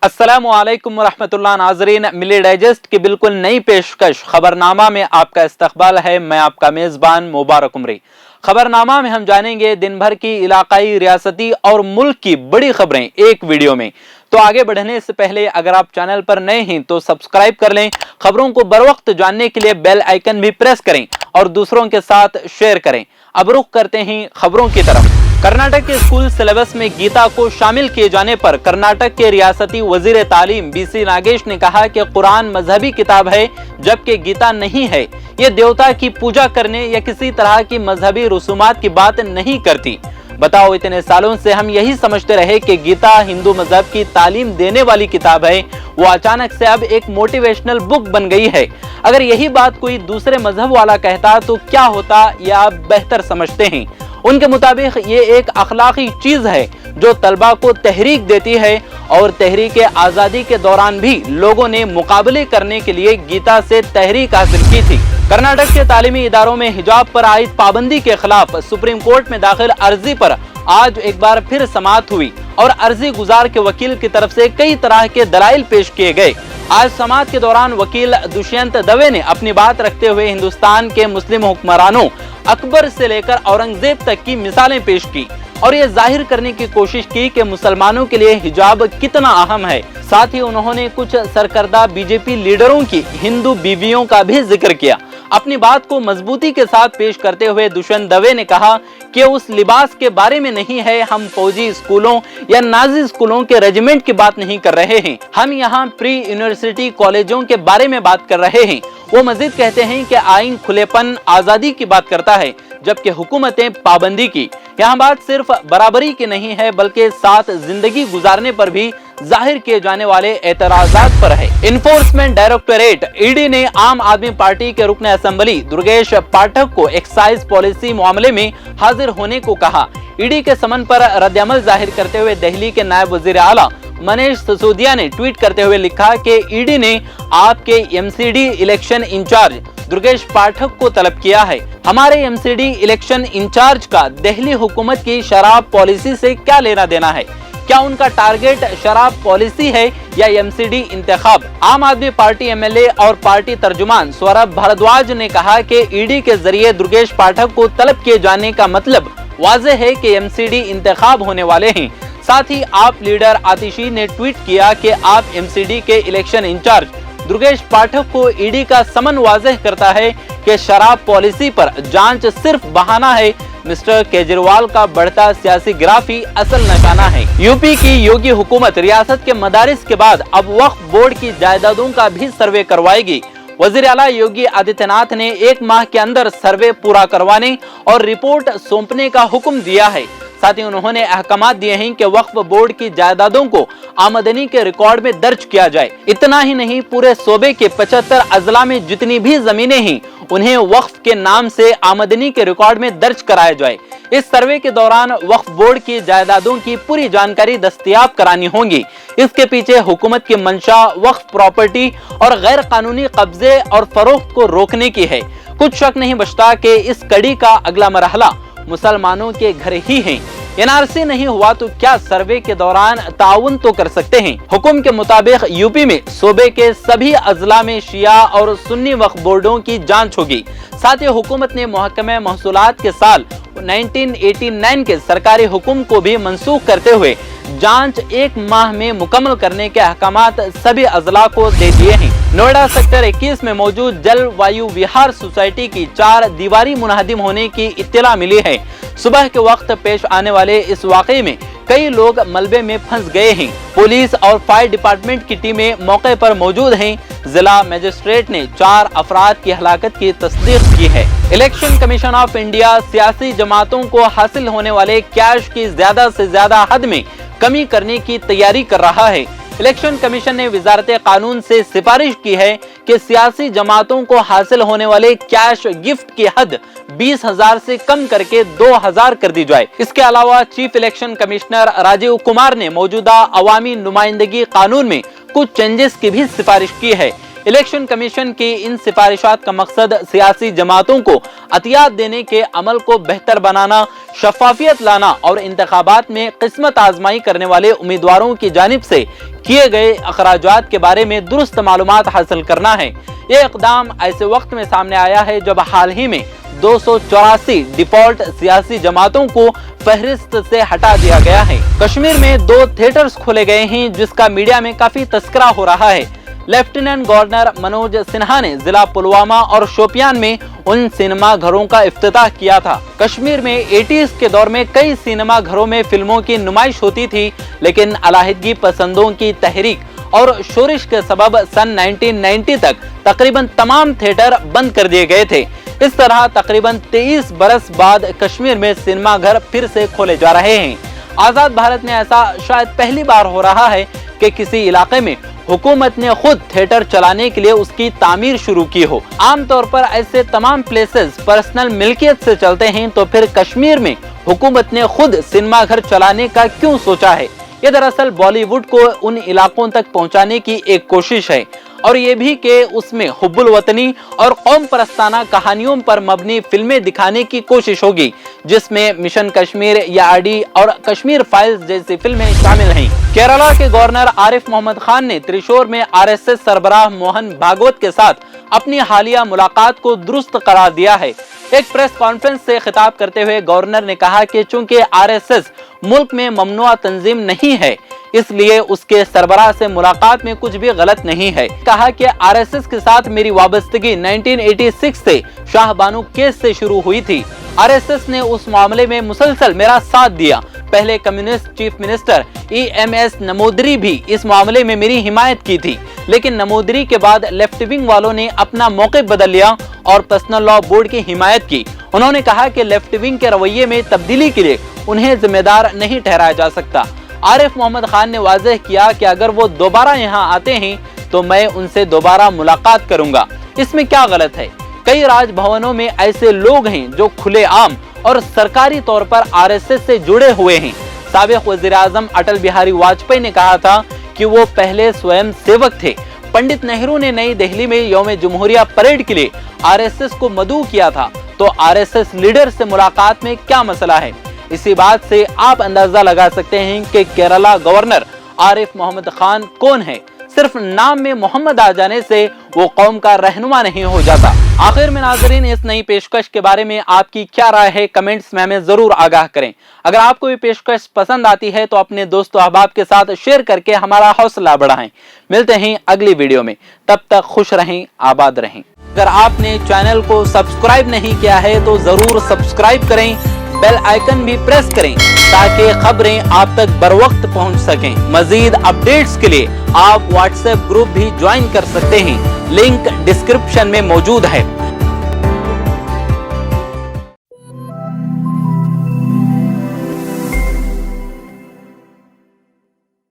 अस्सलामु अलैकुम रहमतुल्लाह नाजरीन, मिली डाइजेस्ट की बिल्कुल नई पेशकश खबरनामा में आपका इस्तकबाल है। मैं आपका मेजबान मुबारक उमरी। खबरनामा में हम जानेंगे दिन भर की इलाकाई, रियासती और मुल्क की बड़ी खबरें एक वीडियो में। तो आगे बढ़ने से पहले अगर आप चैनल पर नए हैं तो सब्सक्राइब कर लें। खबरों को बर वक्त जानने के लिए बेल आइकन भी प्रेस करें और दूसरों के साथ शेयर करें। अब रुख करते हैं खबरों की तरफ। कर्नाटक के स्कूल सिलेबस में गीता को शामिल किए जाने पर कर्नाटक के रियासती वजीर तालीम बीसी नागेश ने कहा कि कुरान मजहबी किताब है जबकि गीता नहीं है। ये देवता की पूजा करने या किसी तरह की मजहबी रसूमात की बात नहीं करती। बताओ, इतने सालों से हम यही समझते रहे कि गीता हिंदू मजहब की तालीम देने वाली किताब है, वो अचानक से अब एक मोटिवेशनल बुक बन गई है। अगर यही बात कोई दूसरे मजहब वाला कहता तो क्या होता, यह आप बेहतर समझते हैं। उनके मुताबिक ये एक अखलाकी चीज है जो तलबा को तहरीक देती है और तहरीक आजादी के दौरान भी लोगों ने मुकाबले करने के लिए गीता से तहरीक हासिल की थी। कर्नाटक के तालीमी इदारों में हिजाब पर आयद पाबंदी के खिलाफ सुप्रीम कोर्ट में दाखिल अर्जी पर आज एक बार फिर समाअत हुई और अर्जी गुजार के वकील की तरफ से कई तरह के दलाइल पेश किए गए। आज समाअत के दौरान वकील दुष्यंत दवे ने अपनी बात रखते हुए हिंदुस्तान के मुस्लिम हुक्मरानों अकबर से लेकर औरंगजेब तक की मिसालें पेश की और ये जाहिर करने की कोशिश की कि मुसलमानों के लिए हिजाब कितना अहम है। साथ ही उन्होंने कुछ सरकर्दा बीजेपी लीडरों की हिंदू बीवियों का भी जिक्र किया। अपनी बात को मजबूती के साथ पेश करते हुए दुष्यंत दवे ने कहा कि उस लिबास के बारे में नहीं है, हम फौजी स्कूलों या नाजी स्कूलों के रेजिमेंट की बात नहीं कर रहे हैं, हम यहाँ प्री यूनिवर्सिटी कॉलेजों के बारे में बात कर रहे हैं। वो मजीद कहते हैं कि आइन खुलेपन, आजादी की बात करता है जबकि हुकूमतें पाबंदी की। यहाँ बात सिर्फ बराबरी की नहीं है बल्कि साथ जिंदगी गुजारने पर भी जाहिर किए जाने वाले एतराजात पर है। इन्फोर्समेंट डायरेक्टोरेट ईडी ने आम आदमी पार्टी के रुकन असेंबली दुर्गेश पाठक को एक्साइज पॉलिसी मामले में हाजिर होने को कहा। ईडी के समन पर रद्दअमल जाहिर करते हुए दिल्ली के नायब वजीर आला मनीष सिसोदिया ने ट्वीट करते हुए लिखा कि ईडी ने आपके एमसीडी इलेक्शन इंचार्ज दुर्गेश पाठक को तलब किया है। हमारे एमसीडी इलेक्शन इंचार्ज का दिल्ली हुकूमत की शराब पॉलिसी से क्या लेना देना है? क्या उनका टारगेट शराब पॉलिसी है या एमसीडी इंतखाब? आम आदमी पार्टी एमएलए और पार्टी तर्जुमान सौरभ भारद्वाज ने कहा कि ईडी के जरिए दुर्गेश पाठक को तलब किए जाने का मतलब वाज़ेह है कि एमसीडी इंतखाब होने वाले हैं। साथ ही आप लीडर आतिशी ने ट्वीट किया कि आप एमसीडी के इलेक्शन इंचार्ज दुर्गेश पाठक को ईडी का समन वाज़ेह करता है कि शराब पॉलिसी पर जांच सिर्फ बहाना है। मिस्टर केजरीवाल का बढ़ता सियासी ग्राफ ही असल निशाना है। यूपी की योगी हुकूमत रियासत के मदारिस के बाद अब वक्फ बोर्ड की जायदादों का भी सर्वे करवाएगी। वजीर आला योगी आदित्यनाथ ने 1 माह के अंदर सर्वे पूरा करवाने और रिपोर्ट सौंपने का हुक्म दिया है। साथ ही उन्होंने अहकामात दिए हैं कि वक्फ बोर्ड की जायदादों को आमदनी के रिकॉर्ड में दर्ज किया जाए। इतना ही नहीं, पूरे सूबे के 75 अजला में जितनी भी जमीनें हैं उन्हें वक्फ के नाम से आमदनी के रिकॉर्ड में दर्ज कराया जाए। इस सर्वे के दौरान वक्फ बोर्ड की जायदादों की पूरी जानकारी दस्तयाब करानी होगी। इसके पीछे हुकूमत की मंशा वक्फ प्रॉपर्टी और गैर कानूनी कब्जे और फरोख्त को रोकने की है। कुछ शक नहीं बचता कि इस कड़ी का अगला मरहला मुसलमानों के घर ही हैं। एनआरसी नहीं हुआ तो क्या सर्वे के दौरान ताउन तो कर सकते हैं। हुक्म के मुताबिक यूपी में सूबे के सभी अजला में शिया और सुन्नी वक्फ बोर्डों की जांच होगी। साथ ही हुकूमत ने महकमे महसूलात के साल 1989 के सरकारी हुक्म को भी मनसूख करते हुए जांच 1 माह में मुकम्मल करने के अहकामात सभी अजला को दे दिए हैं। नोएडा सेक्टर 21 में मौजूद जल वायु विहार सोसाइटी की 4 दीवारी मुनहदिम होने की इत्तला मिली है। सुबह के वक्त पेश आने वाले इस वाकये में कई लोग मलबे में फंस गए हैं। पुलिस और फायर डिपार्टमेंट की टीमें मौके पर मौजूद हैं। जिला मजिस्ट्रेट ने 4 अफराद की हलाकत की तस्दीक की है। इलेक्शन कमीशन ऑफ इंडिया सियासी जमातों को हासिल होने वाले कैश की ज्यादा से ज्यादा हद में कमी करने की तैयारी कर रहा है। इलेक्शन कमीशन ने वजारत कानून से सिफारिश की है कि सियासी जमातों को हासिल होने वाले कैश गिफ्ट की हद 20,000 से कम करके 2,000 कर दी जाए। इसके अलावा chief election commissioner Rajiv Kumar ने मौजूदा अवामी नुमाइंदगी कानून में कुछ चेंजेस की भी सिफारिश की है। इलेक्शन कमीशन की इन सिफारिशात का मकसद सियासी जमातों को अतियात देने के अमल को बेहतर बनाना, शफाफियत लाना और इंतखाबात में किस्मत आजमाई करने वाले उम्मीदवारों की जानिब से किए गए अखराजात के बारे में दुरुस्त मालूमात हासिल करना है। ये इक़दाम ऐसे वक्त में सामने आया है जब हाल ही में 284 डिफॉल्ट सियासी जमातों को फहरिस्त से हटा दिया गया है। कश्मीर में 2 थिएटर्स खोले गए हैं जिसका मीडिया में काफी तस्करा हो रहा है। लेफ्टिनेंट गवर्नर मनोज सिन्हा ने जिला पुलवामा और शोपियान में उन सिनेमा घरों का इफ्तिताह किया था। कश्मीर में 80s के दौर में कई सिनेमा घरों में फिल्मों की नुमाइश होती थी, लेकिन अलाहिदगी पसंदों की तहरीक और शोरिश के सबब सन 1990 तक तकरीबन तमाम थिएटर बंद कर दिए गए थे। इस तरह तकरीबन 23 बरस बाद कश्मीर में सिनेमा घर फिर से खोले जा रहे हैं। आजाद भारत में ऐसा शायद पहली बार हो रहा है कि किसी इलाके में हुकूमत ने खुद थिएटर चलाने के लिए उसकी तामीर शुरू की हो। आमतौर पर ऐसे तमाम प्लेसेस पर्सनल मिल्कियत से चलते हैं, तो फिर कश्मीर में हुकूमत ने खुद सिनेमा घर चलाने का क्यों सोचा है? ये दरअसल बॉलीवुड को उन इलाकों तक पहुंचाने की एक कोशिश है, और ये भी कि उसमें हुब्बुल वतनी और कौम परस्ताना कहानियों पर मबनी फिल्में दिखाने की कोशिश होगी, जिसमें मिशन कश्मीर, याडी और कश्मीर फाइल्स जैसी फिल्में शामिल हैं। केरला के गवर्नर आरिफ मोहम्मद खान ने त्रिशूर में आरएसएस सरबराह मोहन भागवत के साथ अपनी हालिया मुलाकात को दुरुस्त करार दिया है। एक प्रेस कॉन्फ्रेंस से खिताब करते हुए गवर्नर ने कहा कि चूंकि आरएसएस मुल्क में ममनुआ तंजीम नहीं है, इसलिए उसके सरबराह से मुलाकात में कुछ भी गलत नहीं है। कहा कि आरएसएस के साथ मेरी वाबस्तगी 1986 से शाह बानो केस से शुरू हुई थी। आरएसएस ने उस मामले में मुसलसल मेरा साथ दिया। पहले कम्युनिस्ट चीफ मिनिस्टर EMS नमोदरी भी इस मामले में मेरी हिमायत की थी, लेकिन नमोदरी के बाद लेफ्ट विंग वालों ने अपना मौक़िफ़ बदल लिया और पर्सनल लॉ बोर्ड की हिमायत की। उन्होंने कहा कि लेफ्ट विंग के रवैये में तब्दीली के लिए उन्हें जिम्मेदार नहीं ठहराया जा सकता। आरिफ मोहम्मद खान ने वाज़ेह किया कि अगर वो दोबारा यहाँ आते हैं तो मैं उनसे दोबारा मुलाकात करूंगा। इसमें क्या गलत है? कई राजभवनों में ऐसे लोग हैं जो खुलेआम और सरकारी तौर पर आरएसएस से जुड़े हुए हैं। साबिक वज़ीर आज़म अटल बिहारी वाजपेयी ने कहा था कि वो पहले स्वयं सेवक थे। पंडित नेहरू ने नई दिल्ली में यौम जमहूरिया परेड के लिए आरएसएस को मदऊ किया था, तो आरएसएस लीडर से मुलाकात में क्या मसला है? इसी बात से आप अंदाजा लगा सकते हैं कि केरला गवर्नर आरिफ मोहम्मद खान कौन है। सिर्फ नाम में मोहम्मद आ जाने से वो कौम का रहनुमा नहीं हो जाता। आखिर में नाज़रीन, इस नई पेशकश के बारे में आपकी क्या राय है? कमेंट्स में हमें जरूर आगाह करें। अगर आपको ये पेशकश पसंद आती है तो अपने दोस्तों अहबाब के साथ शेयर करके हमारा हौसला बढ़ाएं। मिलते हैं अगली वीडियो में, तब तक खुश रहें, आबाद रहें। अगर आपने चैनल को सब्सक्राइब नहीं किया है तो जरूर सब्सक्राइब करें, बेल आइकन भी प्रेस करें ताकि खबरें आप तक बर वक्त पहुंच सकें। मजीद अपडेट्स के लिए आप व्हाट्सएप ग्रुप भी ज्वाइन कर सकते हैं, लिंक डिस्क्रिप्शन में मौजूद है।